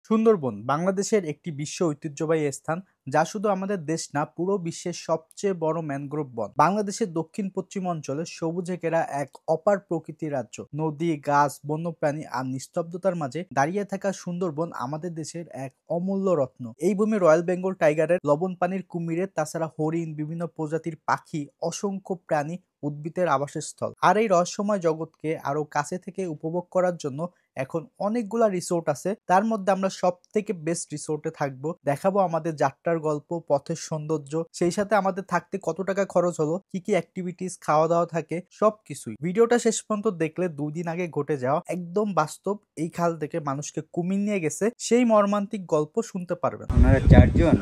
সুন্দরবন বাংলাদেশের একটি বিশ্ব ঐতিহ্যবাহী স্থান, যা শুধু আমাদের দেশ না, পুরো বিশ্বের সবচেয়ে বড় ম্যানগ্রোভ বন। বাংলাদেশের দক্ষিণ পশ্চিম অঞ্চলে সবুজে ঘেরা এক অপার প্রকৃতির রাজ্য। নদী, গাছ, বন্যপ্রাণী আর নিস্তব্ধতার মাঝে দাঁড়িয়ে থাকা সুন্দরবন আমাদের দেশের এক অমূল্য রত্ন। এই ভূমি রয়্যাল বেঙ্গল টাইগারের, লবণ পানির কুমিরের, তাছাড়া হরিণ, বিভিন্ন প্রজাতির পাখি, অসংখ্য প্রাণী, উদ্ভিদের আবাসস্থল। আর এই রহস্যময় জগৎকে আরো কাছে থেকে উপভোগ করার জন্য এখন অনেকগুলা রিসোর্ট আছে। তার মধ্যে আমরা সব থেকে বেস্ট রিসোর্টে থাকবো, দেখাবো আমাদের যাত্রার গল্প, পথের সৌন্দর্য, সেই সাথে আমাদের থাকতে কত টাকা খরচ হলো, কি কি অ্যাক্টিভিটিস, খাওয়া দাওয়া থাকে, সবকিছুই। ভিডিওটা শেষ পর্যন্ত দেখলে 2 দিন আগে ঘটে যাওয়া একদম বাস্তব এই খাল থেকে মানুষকে কুমির নিয়ে গেছে সেই মর্মান্তিক গল্প শুনতে পারবেন। ওনারা 4 জন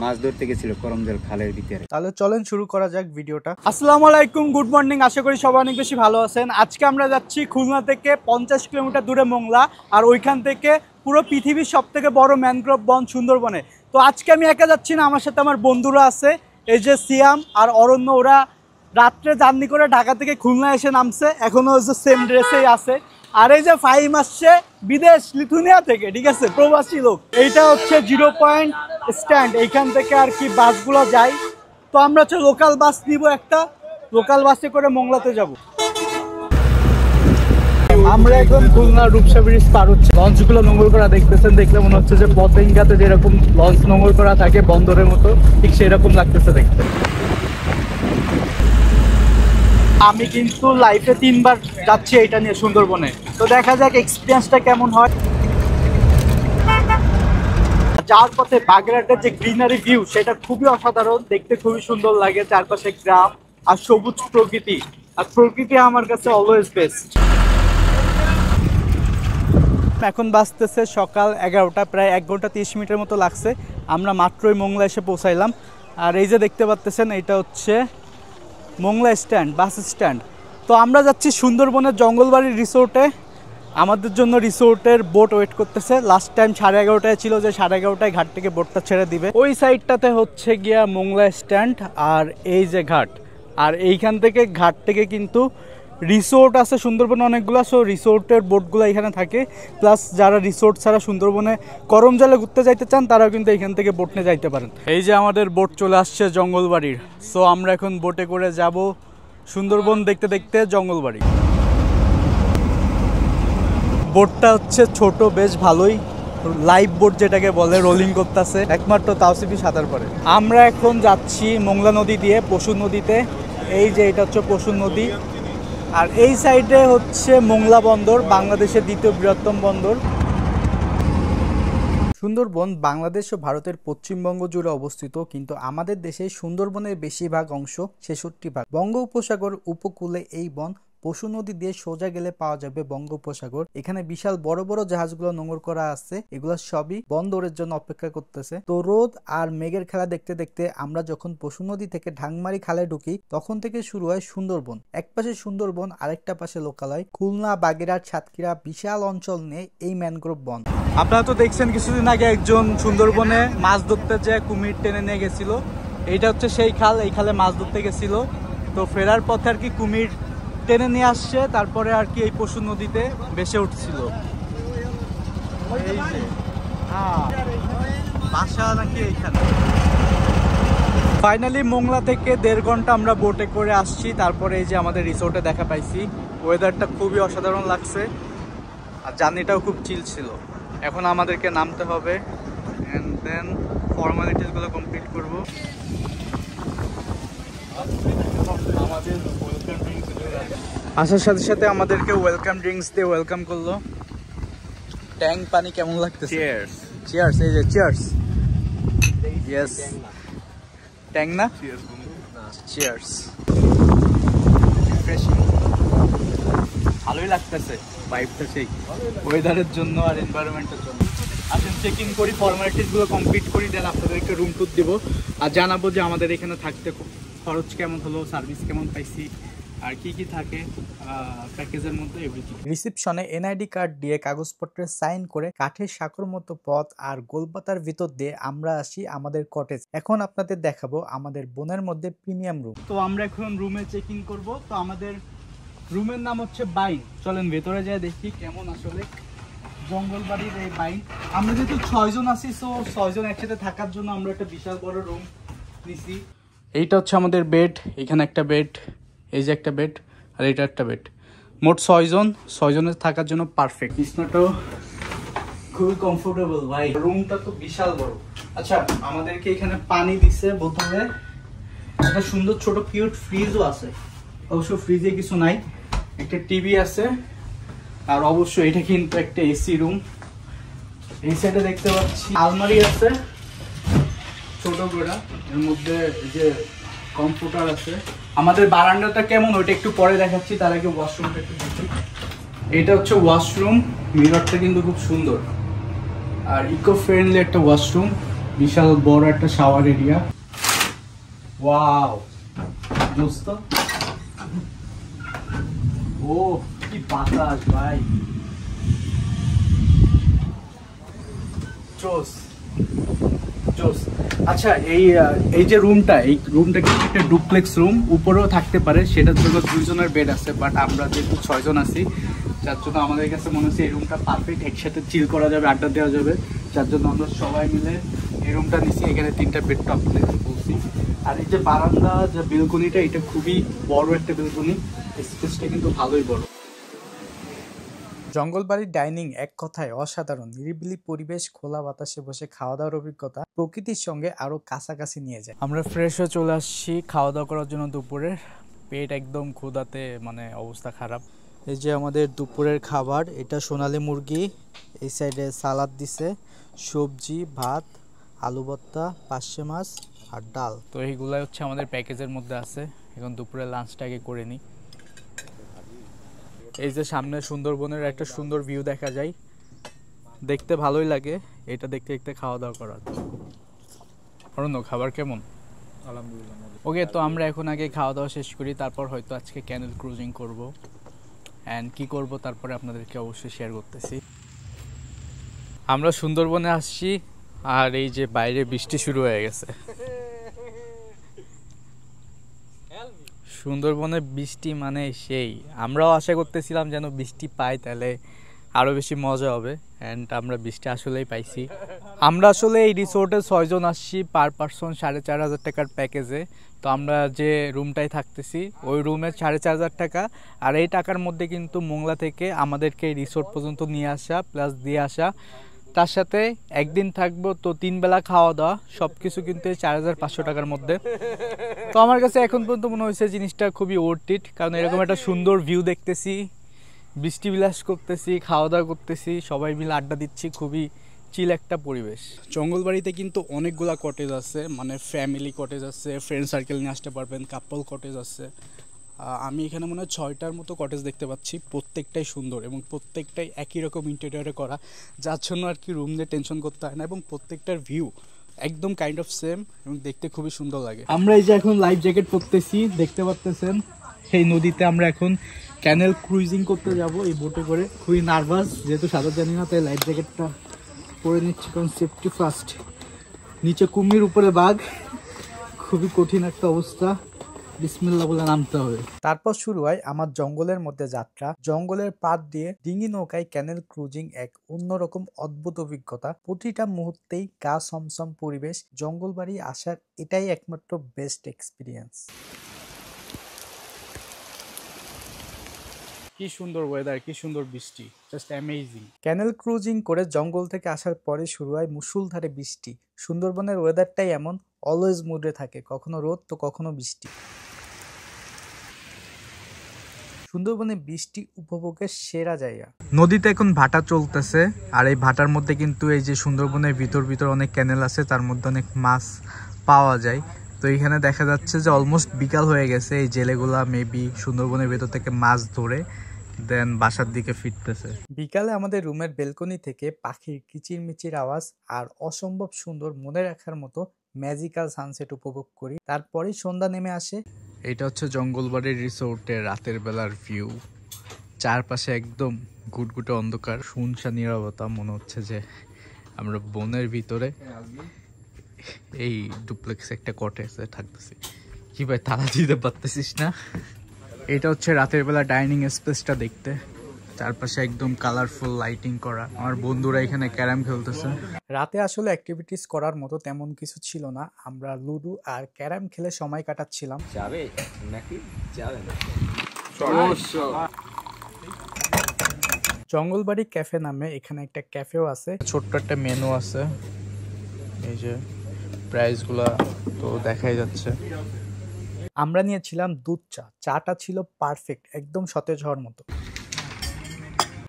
মাছ ধরতে গেছিল করমজল খালের ভিতরে। তাহলে চলেন শুরু করা যাক ভিডিওটা। আসসালামু আলাইকুম, গুড মর্নিং। আশা করি সবাই অনেক বেশি ভালো আছেন। আজকে আমরা যাচ্ছি খুলনা থেকে 50 কিলোমিটার দূরে মোংলা, আর ওইখান থেকে পুরো পৃথিবীর সব থেকে বড় ম্যানগ্রোভ বন সুন্দরবনে। তো আজকে আমি একা যাচ্ছি না, আমার সাথে আমার বন্ধুরা আছে, এই যে সিয়াম আর অরণ্য। ওরা রাত্রে জার্নি করে ঢাকা থেকে খুলনা এসে নামছে, এখনো হচ্ছে সেম ড্রেসেই আছে। আর এই যে ফাহিম আসছে বিদেশ, লিথুনিয়া থেকে, ঠিক আছে, প্রবাসী লোক। এইটা হচ্ছে 0 পয়েন্ট স্ট্যান্ড, এইখান থেকে আর কি বাসগুলো যায়। তো আমরা হচ্ছে লোকাল বাস নিব, একটা লোকাল বাসে করে মোংলাতে যাব। আমরা এখন খুলনা রূপসা ব্রিজ পার হচ্ছে। লঞ্চগুলো নোঙর করা দেখতেছেন, দেখলে মনে হচ্ছে যে পতেঙ্গাতে যেরকম লঞ্চ নোঙর করা থাকে বন্দরের মতো, ঠিক সেরকম লাগতেছে দেখতে। আমি কিন্তু লাইফে 3বার যাচ্ছি এটা নিয়ে সুন্দরবনে, তো দেখা যাক এক্সপিরিয়েন্সটা কেমন হয়। যাওয়ার পথে বাগেরহাটের যে গ্রিনারি ভিউ, সেটা খুবই অসাধারণ, দেখতে খুবই সুন্দর লাগে। চারপাশে গ্রাম আর সবুজ প্রকৃতি, আর প্রকৃতি আমার কাছে অলওয়েজ বেস্ট। এখন বাজতেছে সকাল 11টা, প্রায় 1 ঘন্টা 30 মিনিটের মতো লাগছে। আমরা মাত্রই মোংলা এসে পৌঁছাইলাম। আর এই যে দেখতে পাচ্ছেন, এটা হচ্ছে মোংলা স্ট্যান্ড, বাস স্ট্যান্ড। তো আমরা যাচ্ছি সুন্দরবনের জঙ্গলবাড়ি রিসোর্টে। আমাদের জন্য রিসোর্টের বোট ওয়েট করতেছে। লাস্ট টাইম 11:30টায় ছিল, যে 11:30টায় ঘাট থেকে বোটটা ছেড়ে দিবে। ওই সাইডটাতে হচ্ছে গিয়া মোংলা স্ট্যান্ড, আর এই যে ঘাট। আর এইখান থেকে ঘাট থেকে কিন্তু রিসোর্ট আছে সুন্দরবনে অনেকগুলো, সো রিসোর্টের বোটগুলো এখানে থাকে। প্লাস যারা রিসোর্ট ছাড়া সুন্দরবনে করমজলে ঘুরতে যাইতে চান, তারাও কিন্তু এখান থেকে বোট নিয়ে যাইতে পারেন। এই যে আমাদের বোট চলে আসছে জঙ্গলবাড়ির। সো আমরা এখন বোটে করে যাব সুন্দরবন দেখতে দেখতে জঙ্গলবাড়ি। বোটটা হচ্ছে ছোট, বেশ ভালোই, লাইভ বোট যেটাকে বলে, রোলিং করতেছে, একমাত্র তাওসিফি সাঁতার পারে। আমরা এখন যাচ্ছি মোংলা নদী দিয়ে পশুর নদীতে। এই যে এটা হচ্ছে পশুর নদী, আর এই সাইডে হচ্ছে মোংলা বন্দর, বাংলাদেশের 2য় বৃহত্তম বন্দর। সুন্দরবন বাংলাদেশ ও ভারতের পশ্চিমবঙ্গ জুড়ে অবস্থিত, কিন্তু আমাদের দেশে সুন্দরবনের বেশিরভাগ অংশ 66 ভাগ বঙ্গোপসাগর উপকূলে। এই বন পশু নদী দিয়ে সোজা গেলে পাওয়া যাবে বঙ্গোপসাগর। এখানে বিশাল বড় বড় জাহাজগুলো নোঙর করা আছে, এগুলো সবই বন্দরের জন্য অপেক্ষা করতেছে। তো রোদ আর মেঘের খেলা দেখতে দেখতে আমরা যখন পশু নদী থেকে ঢাংমারি খালে ঢুকি, তখন থেকে শুরু হয় সুন্দরবন। এক পাশে সুন্দরবন, আরেকটা পাশে লোকালয়। খুলনা, বাগেরহাট, সাতক্ষীরা বিশাল অঞ্চল নিয়ে এই ম্যানগ্রোভ বন। আপনারা তো দেখছেন কিছুদিন আগে একজন সুন্দরবনে মাছ ধরতে যেয়ে কুমির টেনে নিয়ে গেছিল। এইটা হচ্ছে সেই খাল, এই খালে মাছ ধরতে গেছিল। তো ফেরার পথে আর কি কুমির টেনে নিয়ে আসছে, তারপরে আর কি এই পশু নদীতে ভেসে উঠছিল। বাসা নাকি এইখানে। ফাইনালি মোংলা থেকে 1.5 ঘন্টা আমরা বোটে করে আসছি। তারপরে এই যে আমাদের রিসোর্টে দেখা পাইছি। ওয়েদারটা খুবই অসাধারণ লাগছে, আর জার্নিটাও খুব চিল ছিল। এখন আমাদেরকে নামতে হবে, এন্ড দেন ফর্মালিটিসগুলো কমপ্লিট করব। আসার সাথে সাথে আমাদেরকে ওয়েলকাম ড্রিঙ্কস দিয়ে ওয়েলকাম করলো। ট্যাং পানি কেমন লাগতেছে? চিয়ার্স। চিয়ার্স, এই যে চিয়ার্স। ইয়েস, ট্যাং না, চিয়ার্স। ভালোই লাগতেছে ভাইবটা, সেই ওয়েদারের জন্য আর এনভায়রনমেন্টের জন্য। আসেন চেকিং করি, ফর্মালিটিসগুলো কমপ্লিট করি, দেন আপনাদেরকে রুম ট্যুর দিব আর জানাবো যে আমাদের এখানে থাকতে খরচ কেমন হলো, সার্ভিস কেমন পাইছি, আর কি কি থাকে প্যাকেজের মধ্যে, এভরিথিং। রিসেপশনে এনআইডি কার্ড দিয়ে কাগজপত্রে সাইন করে কাঠের সাঁকোর মতো পথ আর গোলপাতার ভিতর দিয়ে আমরা আসি আমাদের কটেজ। এখন আপনাদের দেখাবো আমাদের বনের মধ্যে প্রিমিয়াম রুম। তো আমরা এখন রুমে চেকিং করব। তো আমাদের রুমের নাম হচ্ছে বাইন। চলেন ভেতরে যাই দেখি কেমন আসলে জঙ্গলবাড়ির এই বাইক, আমরা যেহেতু 6 জন আছি, সো 6 জন একসাথে থাকার জন্য আমরা একটা বিশাল বড় রুম নিছি। এইটা হচ্ছে আমাদের বেড, এখানে একটা বেড, এই যে একটা বেড, আর এটা একটা বেড। মোট 6 জন, 6 জনের থাকার জন্য পারফেক্ট। বিছনাটাও খুবই কমফোর্টেবল ভাই, রুমটা তো বিশাল বড়। আচ্ছা, আমাদেরকে এখানে পানি দিছে বোতলে, একটা সুন্দর ছোট কিউট ফ্রিজও আছে। অবশ্য ফ্রিজে কিছু নাই, একটা টিভি আছে, আর অবশ্যই এটা কিন্তু একটা এসি রুম। এই সাইডে দেখতে পাচ্ছি আলমারি আছে ছোট করে, এর মধ্যে যে কম্পিউটার আছে। আমাদের বারান্দাটা কেমন ওইটা একটু পরে দেখাচ্ছি, তার আগে ওয়াশরুমটা একটু দেখি। এটা হচ্ছে ওয়াশরুম, মিররটা কিন্তু খুব সুন্দর আর ইকো ফ্রেন্ডলি একটা ওয়াশরুম, বিশাল বড় একটা শাওয়ার এরিয়া। ওয়াও দোস্ত, ও কি বাতাস ভাই, জোস জোস। আচ্ছা, এই যে রুমটা, এই রুমটা কিন্তু একটা ডুপ্লেক্স রুম, উপরেও থাকতে পারে, সেটার জন্য 2 জনের বেড আছে, বাট আমরা যেহেতু 6 জন আছি, যার জন্য আমাদের কাছে মনে হচ্ছে এই রুমটা পারফেক্ট, একসাথে চিল করা যাবে, আড্ডা দেওয়া যাবে, যার জন্য আমরা সবাই মিলে এই রুমটা নিচ্ছি। এখানে 3টা বেড টপ বলছি। আর এই যে বারান্দা, যে বেলকনিটা, এটা খুবই বড় একটা বেলকনি, স্পেসটা কিন্তু ভালোই বড়। জঙ্গলবাড়ির ডাইনিং এক কথায় অসাধারণ, নিরিবিলি পরিবেশ, খোলা বাতাসে বসে খাওয়া দাওয়ার অভিজ্ঞতা প্রকৃতির সঙ্গে আরো কাছাকাছি নিয়ে যায়। আমরা ফ্রেশ হয়ে চলে আসছি খাওয়া দাওয়া করার জন্য দুপুরে, পেট একদম ক্ষুধাতে মানে অবস্থা খারাপ। এই যে আমাদের দুপুরের খাবার, এটা সোনালী মুরগি, এই সাইডে সালাদ দিছে, সবজি, ভাত, আলু ভর্তা, পার্শে মাছ আর ডাল। তো এইগুলাই হচ্ছে আমাদের প্যাকেজের মধ্যে আছে। এখন দুপুরে লাঞ্চটা আগে করে নিই। এই যে সামনে সুন্দরবনের একটা সুন্দর ভিউ দেখা যায়, দেখতে ভালোই লাগে। এটা দেখতে দেখতে খাওয়া দাওয়া করা। অরণ্য, খাবার কেমন? আলহামদুলিল্লাহ। ওকে, তো আমরা এখন আগে খাওয়া দাওয়া শেষ করি, তারপর হয়তো আজকে ক্যানেল ক্রুজিং করব, অ্যান্ড কি করব তারপরে আপনাদেরকে অবশ্যই শেয়ার করতেছি। আমরা সুন্দরবনে আসছি, আর এই যে বাইরে বৃষ্টি শুরু হয়ে গেছে। সুন্দরবনে বৃষ্টি মানে সেই, আমরাও আশা করতেছিলাম যেন বৃষ্টি পাই, তাহলে আরও বেশি মজা হবে, অ্যান্ড আমরা বৃষ্টি আসলেই পাইছি। আমরা আসলে এই রিসোর্টে 6 জন আসছি, পার পারসন 4,500 টাকার প্যাকেজে। তো আমরা যে রুমটায় থাকতেছি ওই রুমে 4,500 টাকা, আর এই টাকার মধ্যে কিন্তু মোংলা থেকে আমাদেরকে এই রিসোর্ট পর্যন্ত নিয়ে আসা প্লাস দিয়ে আসা, তার সাথে একদিন থাকবো, তো 3 বেলা খাওয়া দাওয়া, সব কিছু কিন্তু 4,500 টাকার মধ্যে। তো আমার কাছে এখন পর্যন্ত মনে হয়েছে জিনিসটা খুবই ওর্থ ইট, কারণ এরকম একটা সুন্দর ভিউ দেখতেছি, বৃষ্টি বিলাস করতেছি, খাওয়া দাওয়া করতেছি, সবাই মিলে আড্ডা দিচ্ছি, খুবই চিল একটা পরিবেশ। জঙ্গলবাড়িতে কিন্তু অনেকগুলা কটেজ আছে, মানে ফ্যামিলি কটেজ আছে, ফ্রেন্ড সার্কেল নিয়ে আসতে পারবেন, কাপল কটেজ আছে। আমি এখানে মনে হয় 6টার মতো কটেজ দেখতে পাচ্ছি, প্রত্যেকটাই সুন্দর এবং প্রত্যেকটাই একই রকম ইন্টেরিয়রে করা, যার জন্য আর কি রুম নিয়ে টেনশন করতে হয় না, এবং প্রত্যেকটার ভিউ একদম কাইন্ড অফ সেম এবং দেখতে খুবই সুন্দর লাগে। আমরা এই যে এখন লাইফ জ্যাকেট পরতেছি, দেখতে পাচ্ছেন এই নদীতে আমরা এখন ক্যানেল ক্রুজিং করতে যাব এই বোটে করে। খুবই নার্ভাস, যেহেতু সাঁতার জানি না, তাই লাইফ জ্যাকেটটা পরে নিচ্ছি, কারণ সেফটি ফার্স্ট। নিচে কুমির, উপরে বাঘ, খুবই কঠিন একটা অবস্থা, বিসমিল্লাহ বলে নামতে হবে। তারপর শুরু হয় আমার জঙ্গলের মধ্যে যাত্রা। জঙ্গলের পাড় দিয়ে ডিঙি নৌকায় ক্যানেল ক্রুজিং এক অন্যরকম অদ্ভুত অভিজ্ঞতা। প্রতিটা মুহূর্তেই গা সমসম পরিবেশ, জঙ্গলবাড়ি আসার এটাই একমাত্র বেস্ট এক্সপিরিয়েন্স। কি সুন্দর ওয়েদার, কি সুন্দর বৃষ্টি, জাস্ট অ্যামেজিং। ক্যানেল ক্রুজিং করে জঙ্গল থেকে আসার পরে শুরু হয় মুষলধারে বৃষ্টি। সুন্দরবনের ওয়েদারটাই এমন, অলওয়েজ মুডে থাকে, কখনো রোদ তো কখনো বৃষ্টি। সুন্দরবনে বৃষ্টি উপভোগের সেরা জায়গা। নদীতে এখন ভাটা চলতেছে, আর এই ভাটার মধ্যে কিন্তু এই যে সুন্দরবনের ভিতর অনেক ক্যানেল আছে, তার মধ্যে অনেক মাছ পাওয়া যায়। তো এখানে দেখা যাচ্ছে যে অলমোস্ট বিকাল হয়ে গেছে, এই জেলেগুলা মেবি সুন্দরবনের ভেতর থেকে মাছ ধরে দেন বাসার দিকে ফিরতেছে। বিকালে আমাদের রুমের বেলকনি থেকে পাখির কিচিরমিচির আওয়াজ আর অসম্ভব সুন্দর, মনে রাখার মতো ম্যাজিক্যাল সানসেট উপভোগ করি। তারপরেই সন্ধ্যা নেমে আসে। এটা হচ্ছে জঙ্গলবাড়ির রিসোর্টের রাতের বেলার ভিউ। চারপাশে একদম ঘুটঘুটে অন্ধকার, শুনশান নীরবতা, মনে হচ্ছে যে আমরা বনের ভিতরে এই ডুপ্লেক্স একটা কটেজে থাকতেছি। কি ভাই, তালা দিতে পারতেছিস না? এটা হচ্ছে রাতের বেলা ডাইনিং স্পেসটা দেখতে, চারপাশে একদম কালারফুল লাইটিং করা। আমার বন্ধুরা এখানে ক্যারাম খেলতেছে। রাতে আসলে অ্যাক্টিভিটিস করার মতো তেমন কিছু ছিল না, আমরা লুডো আর ক্যারাম খেলে সময় কাটাচ্ছিলাম। যাবে নাকি যাবে না? জঙ্গলবাড়ি ক্যাফে নামে এখানে একটা ক্যাফেও আছে, ছোট্ট একটা মেনু আছে, এই যে প্রাইসগুলা তো দেখাই যাচ্ছে। আমরা নিয়েছিলাম দুধ চা, চাটা ছিল পারফেক্ট, একদম সতেজ হওয়ার মতো।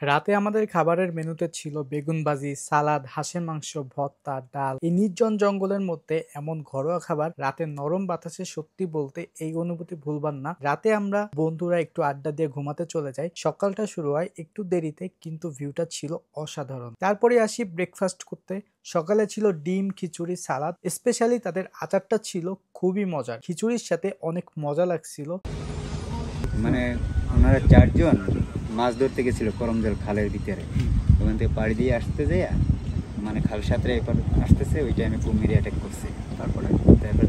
রাতে আমাদের খাবারের মেনুতে ছিল বেগুন ভাজি, সালাদ, হাঁসের মাংস, ভর্তা, ডাল। এই নির্জন জঙ্গলের মধ্যে এমন ঘরোয়া খাবার রাতে নরম বাতাসে, সত্যি বলতে এই অনুভূতি ভুলবার না। রাতে আমরা বন্ধুরা একটু আড্ডা দিয়ে ঘুমাতে চলে যাই। সকালটা শুরু হয় একটু দেরিতে, কিন্তু ভিউটা ছিল অসাধারণ। তারপরে আসি ব্রেকফাস্ট করতে। সকালে ছিল ডিম, খিচুড়ি, সালাদ। স্পেশালি তাদের আচারটা ছিল খুবই মজার, খিচুড়ির সাথে অনেক মজা লাগছিল। মানে ওনারা 4 জন মাছ ধরতে গেছিল করমজল খালের ভিতরে। ওখান থেকে পাড়ি দিয়ে আসতে যায়, মানে খাল সাঁতরে এরপর আসতেছে, ওই টাইমে কুমির অ্যাটাক করছে। তারপর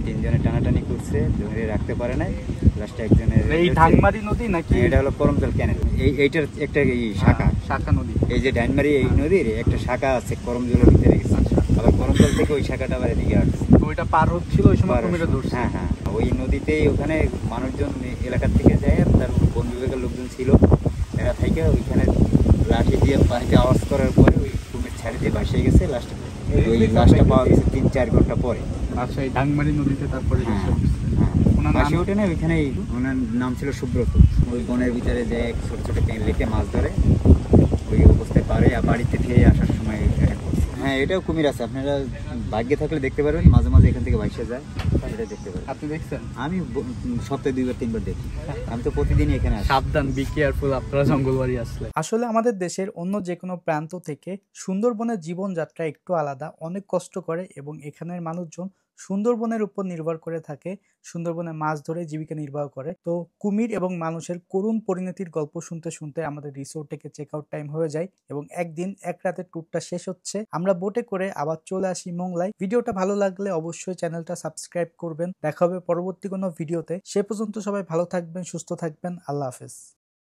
3 জনে টানাটানি করছে, ধরে রাখতে পারে নাই। লাস্টে একজনের এই ঢাকমারি নদী নাকি? এটা হলো করমজল ক্যানেল। এইটার একটা শাখা নদী। এই যে ডাইনমারি এই নদীর একটা শাখা আছে করমজলের ভিতরে গেছে। আবার করমজল থেকে ওই শাখাটা আবার এদিকে আসছে। ওইটা পার হচ্ছিল ওই সময় কুমিরে ধরছে। হ্যাঁ হ্যাঁ, ওই নদীতেই ওখানে মানুষজন এলাকার থেকে যায়, তার বন বিভাগের লোকজন ছিল, এরা থেকে ওইখানে লাঠি দিয়ে পানিতে আওয়াজ করার পরে ওই কুমির ছাড়ি দিয়ে ভাসিয়ে গেছে। ওই লাশটা পাওয়া গেছে 3-4 ঘন্টা পরে। আচ্ছা, এই ডাংমারি নদীতে তারপরে ভাসি ওঠে না, ওইখানেই ওনার নাম ছিল সুব্রত। ওই বনের ভিতরে যে ছোট ছোট লেকে মাছ ধরে, ওই অবস্থায় পারে বাড়িতে ফিরে আসার সময় অ্যাটাক করছে। হ্যাঁ, এটাও কুমির আছে, আপনারা ভাগ্যে থাকলে দেখতে পারবেন, মাঝে মাঝে এখান থেকে ভাসিয়ে যায়, এটা দেখতে পারেন। আপনি দেখছেন? আমি সপ্তাহে 2-3 বার দেখি, আমি তো প্রতিদিনই এখানে আসি। সাবধান, বি কেয়ারফুল আপনারা জঙ্গলবাড়ি আসলে। আসলে আমাদের দেশের অন্য যে কোনো প্রান্ত থেকে সুন্দরবনের জীবনযাত্রা একটু আলাদা, অনেক কষ্ট করে, এবং এখানের মানুষজন সুন্দরবনের উপর নির্ভর করে থাকে, সুন্দরবনে মাছ ধরে জীবিকা নির্বাহ করে। তো কুমির এবং মানুষের করুণ পরিণতির গল্প শুনতে শুনতে আমাদের রিসোর্ট থেকে চেক আউট টাইম হয়ে যায়, এবং একদিন এক রাতের ট্যুরটা শেষ হচ্ছে। আমরা বোটে করে আবার চলে আসি মোংলায়। ভিডিওটা ভালো লাগলে অবশ্যই চ্যানেলটা সাবস্ক্রাইব করবেন। দেখা হবে পরবর্তী কোনো ভিডিওতে। সে পর্যন্ত সবাই ভালো থাকবেন, সুস্থ থাকবেন। আল্লাহ হাফেজ।